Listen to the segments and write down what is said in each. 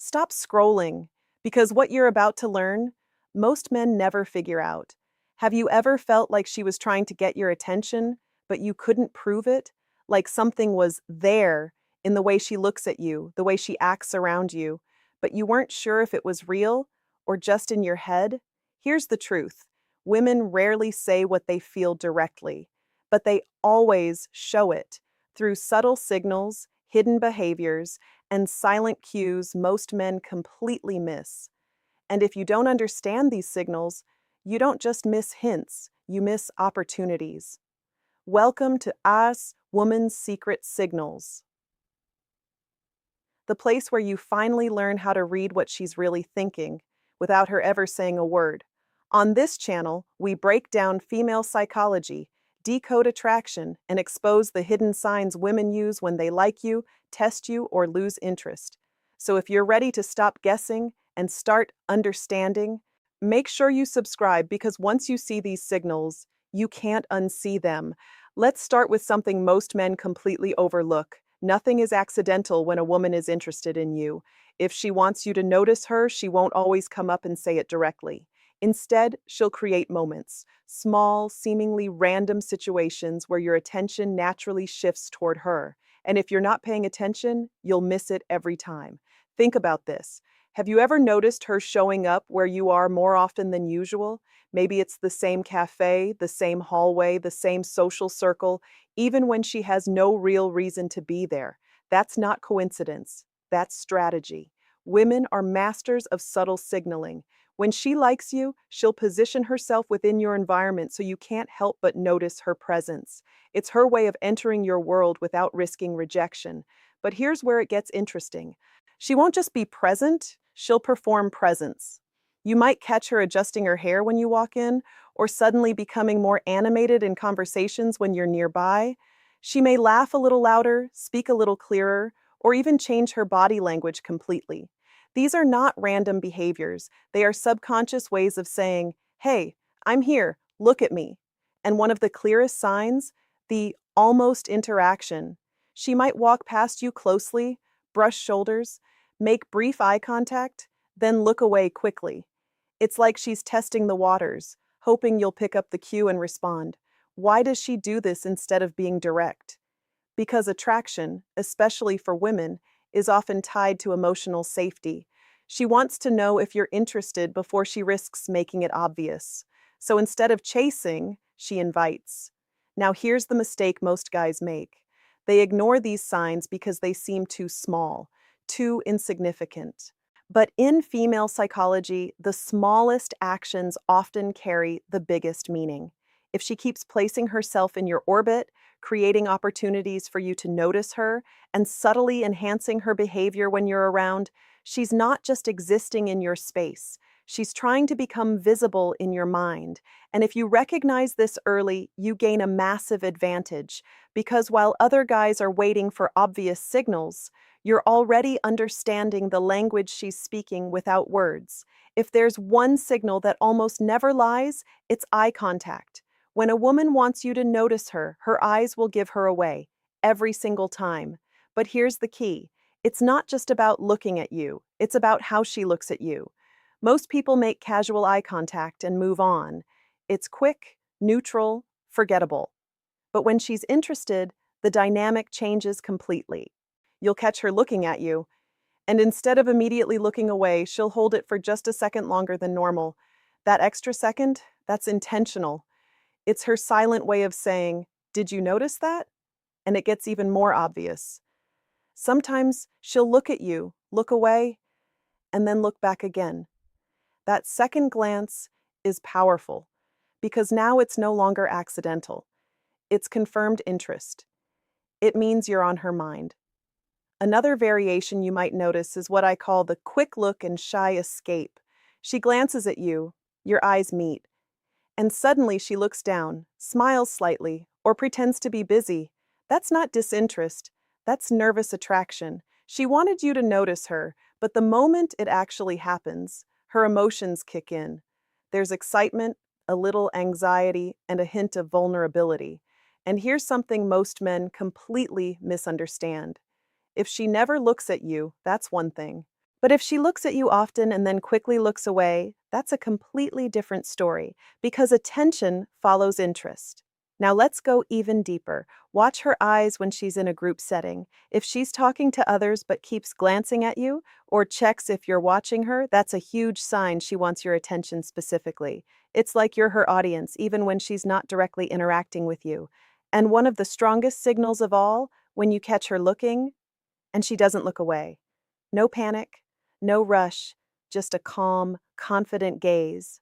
Stop scrolling, because what you're about to learn, most men never figure out. Have you ever felt like she was trying to get your attention, but you couldn't prove it? Like something was there in the way she looks at you, the way she acts around you, but you weren't sure if it was real or just in your head? Here's the truth. Women rarely say what they feel directly, but they always show it through subtle signals, hidden behaviors, and silent cues most men completely miss. And if you don't understand these signals, you don't just miss hints, you miss opportunities. Welcome to Us Woman's Secret Signals, the place where you finally learn how to read what she's really thinking without her ever saying a word. On this channel, we break down female psychology, decode attraction, and expose the hidden signs women use when they like you, test you, or lose interest. So if you're ready to stop guessing and start understanding, make sure you subscribe because once you see these signals, you can't unsee them. Let's start with something most men completely overlook. Nothing is accidental when a woman is interested in you. If she wants you to notice her, she won't always come up and say it directly. Instead, she'll create moments, small, seemingly random situations where your attention naturally shifts toward her. And if you're not paying attention, you'll miss it every time. Think about this. Have you ever noticed her showing up where you are more often than usual? Maybe it's the same cafe, the same hallway, the same social circle, even when she has no real reason to be there. That's not coincidence. That's strategy. Women are masters of subtle signaling. When she likes you, she'll position herself within your environment so you can't help but notice her presence. It's her way of entering your world without risking rejection. But here's where it gets interesting. She won't just be present, she'll perform presence. You might catch her adjusting her hair when you walk in, or suddenly becoming more animated in conversations when you're nearby. She may laugh a little louder, speak a little clearer, or even change her body language completely. These are not random behaviors. They are subconscious ways of saying, "Hey, I'm here, look at me." And one of the clearest signs, the almost interaction. She might walk past you closely, brush shoulders, make brief eye contact, then look away quickly. It's like she's testing the waters, hoping you'll pick up the cue and respond. Why does she do this instead of being direct? Because attraction, especially for women, is often tied to emotional safety. She wants to know if you're interested before she risks making it obvious. So instead of chasing, she invites. Now here's the mistake most guys make. They ignore these signs because they seem too small, too insignificant. But in female psychology, the smallest actions often carry the biggest meaning. If she keeps placing herself in your orbit, creating opportunities for you to notice her, and subtly enhancing her behavior when you're around, she's not just existing in your space. She's trying to become visible in your mind. And if you recognize this early, you gain a massive advantage, because while other guys are waiting for obvious signals, you're already understanding the language she's speaking without words. If there's one signal that almost never lies, it's eye contact. When a woman wants you to notice her, her eyes will give her away, every single time. But here's the key. It's not just about looking at you, it's about how she looks at you. Most people make casual eye contact and move on. It's quick, neutral, forgettable. But when she's interested, the dynamic changes completely. You'll catch her looking at you, and instead of immediately looking away, she'll hold it for just a second longer than normal. That extra second, that's intentional. It's her silent way of saying, "Did you notice that?" And it gets even more obvious. Sometimes she'll look at you, look away, and then look back again. That second glance is powerful because now it's no longer accidental. It's confirmed interest. It means you're on her mind. Another variation you might notice is what I call the quick look and shy escape. She glances at you, your eyes meet, and suddenly she looks down, smiles slightly, or pretends to be busy. That's not disinterest, that's nervous attraction. She wanted you to notice her, but the moment it actually happens, her emotions kick in. There's excitement, a little anxiety, and a hint of vulnerability. And here's something most men completely misunderstand. If she never looks at you, that's one thing. But if she looks at you often and then quickly looks away, that's a completely different story because attention follows interest. Now let's go even deeper. Watch her eyes when she's in a group setting. If she's talking to others but keeps glancing at you or checks if you're watching her, that's a huge sign she wants your attention specifically. It's like you're her audience, even when she's not directly interacting with you. And one of the strongest signals of all, when you catch her looking and she doesn't look away. No panic, no rush, just a calm, confident gaze.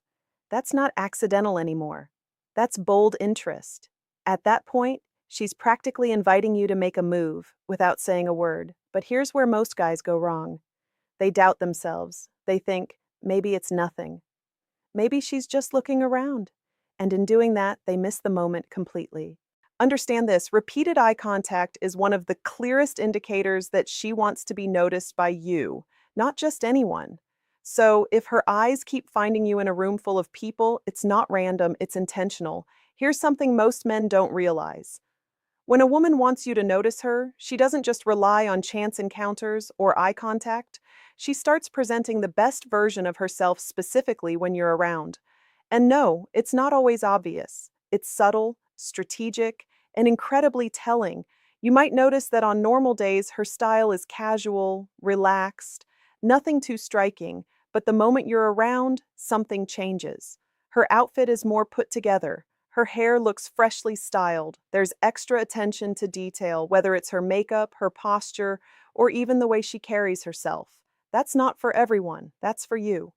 That's not accidental anymore. That's bold interest. At that point, she's practically inviting you to make a move without saying a word. But here's where most guys go wrong. They doubt themselves. They think, maybe it's nothing. Maybe she's just looking around. And in doing that, they miss the moment completely. Understand this, repeated eye contact is one of the clearest indicators that she wants to be noticed by you, not just anyone. So if her eyes keep finding you in a room full of people, it's not random, it's intentional. Here's something most men don't realize. When a woman wants you to notice her, she doesn't just rely on chance encounters or eye contact. She starts presenting the best version of herself specifically when you're around. And no, it's not always obvious. It's subtle, strategic, and incredibly telling. You might notice that on normal days, her style is casual, relaxed, nothing too striking, but the moment you're around, something changes. Her outfit is more put together. Her hair looks freshly styled. There's extra attention to detail, whether it's her makeup, her posture, or even the way she carries herself. That's not for everyone, that's for you.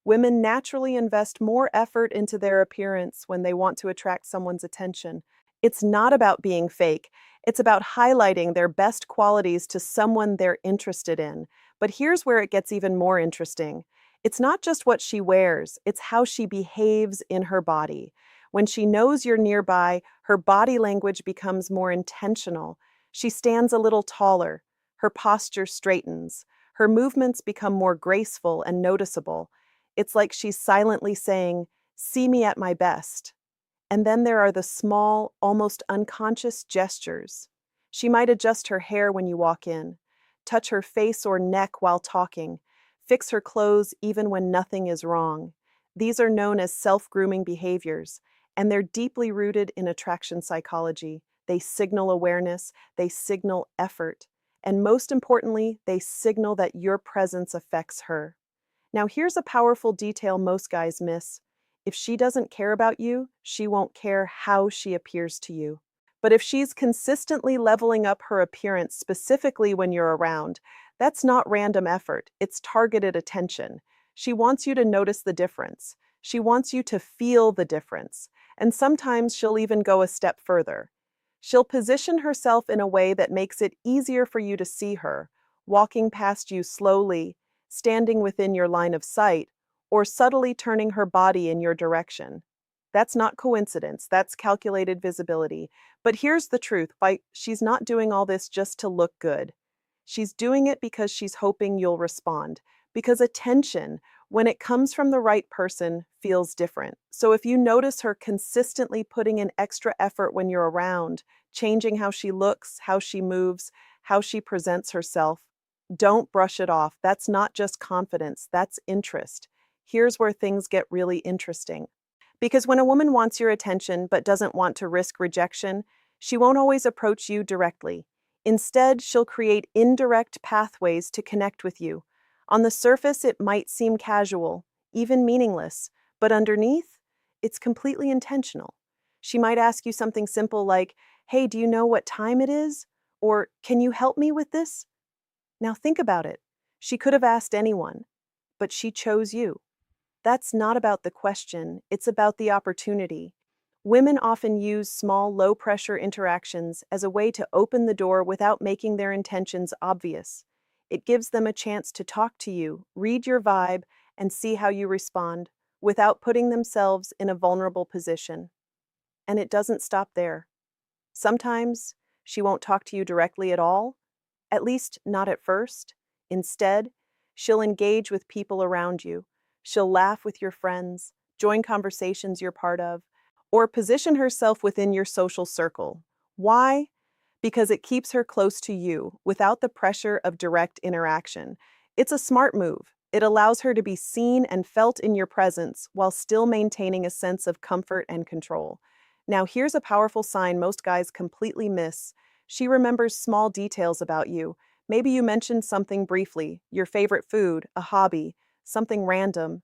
Women naturally invest more effort into their appearance when they want to attract someone's attention. It's not about being fake, it's about highlighting their best qualities to someone they're interested in. But here's where it gets even more interesting. It's not just what she wears, it's how she behaves in her body. When she knows you're nearby, her body language becomes more intentional. She stands a little taller. Her posture straightens. Her movements become more graceful and noticeable. It's like she's silently saying, "See me at my best." And then there are the small, almost unconscious gestures. She might adjust her hair when you walk in, touch her face or neck while talking, fix her clothes even when nothing is wrong. These are known as self-grooming behaviors, and they're deeply rooted in attraction psychology. They signal awareness, they signal effort, and most importantly, they signal that your presence affects her. Now, here's a powerful detail most guys miss. If she doesn't care about you, she won't care how she appears to you. But if she's consistently leveling up her appearance specifically when you're around, that's not random effort, it's targeted attention. She wants you to notice the difference. She wants you to feel the difference. And sometimes she'll even go a step further. She'll position herself in a way that makes it easier for you to see her, walking past you slowly, standing within your line of sight, or subtly turning her body in your direction. That's not coincidence, that's calculated visibility. But here's the truth, she's not doing all this just to look good. She's doing it because she's hoping you'll respond. Because attention, when it comes from the right person, feels different. So if you notice her consistently putting in extra effort when you're around, changing how she looks, how she moves, how she presents herself, don't brush it off. That's not just confidence, that's interest. Here's where things get really interesting. Because when a woman wants your attention but doesn't want to risk rejection, she won't always approach you directly. Instead, she'll create indirect pathways to connect with you. On the surface, it might seem casual, even meaningless, but underneath, it's completely intentional. She might ask you something simple like, "Hey, do you know what time it is?" Or, "Can you help me with this?" Now think about it. She could have asked anyone, but she chose you. That's not about the question, it's about the opportunity. Women often use small, low-pressure interactions as a way to open the door without making their intentions obvious. It gives them a chance to talk to you, read your vibe, and see how you respond, without putting themselves in a vulnerable position. And it doesn't stop there. Sometimes she won't talk to you directly at all, at least not at first. Instead, she'll engage with people around you. She'll laugh with your friends, join conversations you're part of, or position herself within your social circle. Why? Because it keeps her close to you without the pressure of direct interaction. It's a smart move. It allows her to be seen and felt in your presence while still maintaining a sense of comfort and control. Now, here's a powerful sign most guys completely miss. She remembers small details about you. Maybe you mentioned something briefly, your favorite food, a hobby, something random.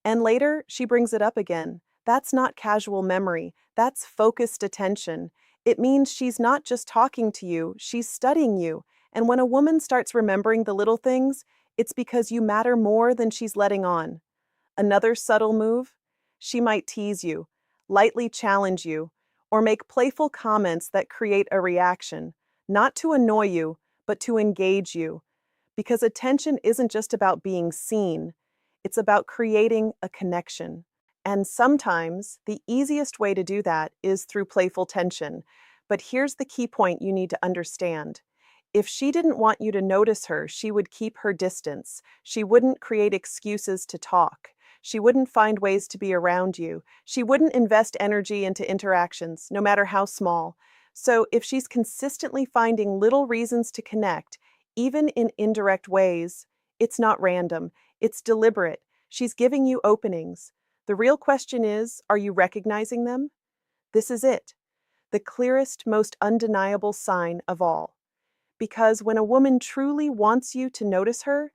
And later, she brings it up again. That's not casual memory, that's focused attention. It means she's not just talking to you, she's studying you. And when a woman starts remembering the little things, it's because you matter more than she's letting on. Another subtle move? She might tease you, lightly challenge you, or make playful comments that create a reaction, not to annoy you, but to engage you. Because attention isn't just about being seen, it's about creating a connection. And sometimes the easiest way to do that is through playful tension. But here's the key point you need to understand. If she didn't want you to notice her, she would keep her distance. She wouldn't create excuses to talk. She wouldn't find ways to be around you. She wouldn't invest energy into interactions, no matter how small. So if she's consistently finding little reasons to connect, even in indirect ways, it's not random, it's deliberate. She's giving you openings. The real question is, are you recognizing them? This is it, the clearest, most undeniable sign of all. Because when a woman truly wants you to notice her,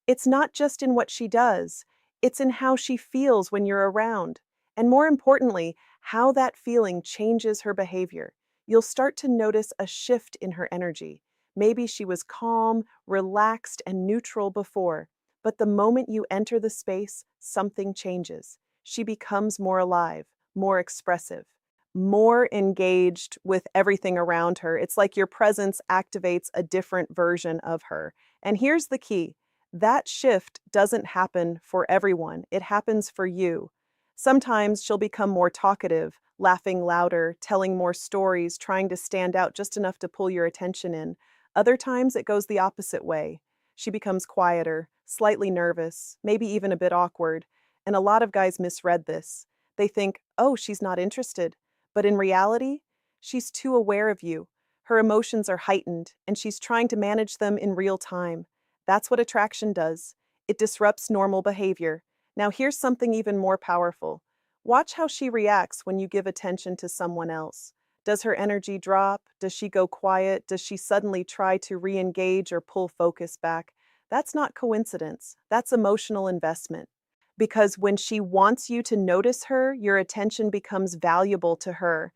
it's not just in what she does, it's in how she feels when you're around. And more importantly, how that feeling changes her behavior. You'll start to notice a shift in her energy. Maybe she was calm, relaxed, and neutral before, but the moment you enter the space, something changes. She becomes more alive, more expressive, more engaged with everything around her. It's like your presence activates a different version of her. And here's the key. That shift doesn't happen for everyone, it happens for you. Sometimes she'll become more talkative, laughing louder, telling more stories, trying to stand out just enough to pull your attention in. Other times it goes the opposite way. She becomes quieter, slightly nervous, maybe even a bit awkward. And a lot of guys misread this. They think, oh, she's not interested. But in reality, she's too aware of you. Her emotions are heightened, and she's trying to manage them in real time. That's what attraction does. It disrupts normal behavior. Now, here's something even more powerful. Watch how she reacts when you give attention to someone else. Does her energy drop? Does she go quiet? Does she suddenly try to re engage or pull focus back? That's not coincidence. That's emotional investment. Because when she wants you to notice her, your attention becomes valuable to her.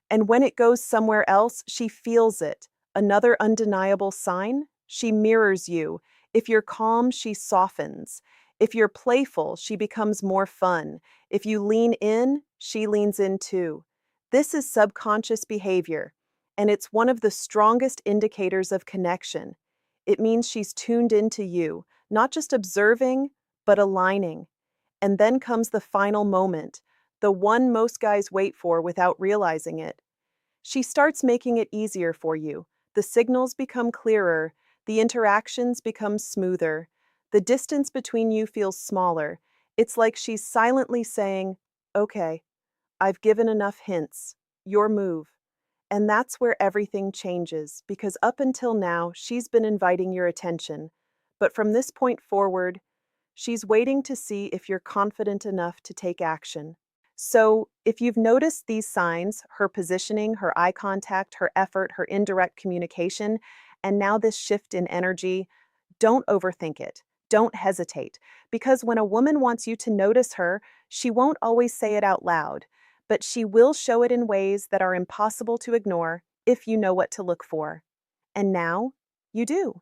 And when it goes somewhere else, she feels it. Another undeniable sign? She mirrors you. If you're calm, she softens. If you're playful, she becomes more fun. If you lean in, she leans in too. This is subconscious behavior, and it's one of the strongest indicators of connection. It means she's tuned into you, not just observing, but aligning. And then comes the final moment, the one most guys wait for without realizing it. She starts making it easier for you. The signals become clearer, the interactions become smoother, the distance between you feels smaller. It's like she's silently saying, okay, I've given enough hints. Your move. And that's where everything changes, because up until now, she's been inviting your attention. But from this point forward, she's waiting to see if you're confident enough to take action. So, if you've noticed these signs, her positioning, her eye contact, her effort, her indirect communication, and now this shift in energy, don't overthink it. Don't hesitate. Because when a woman wants you to notice her, she won't always say it out loud, but she will show it in ways that are impossible to ignore if you know what to look for. And now, you do.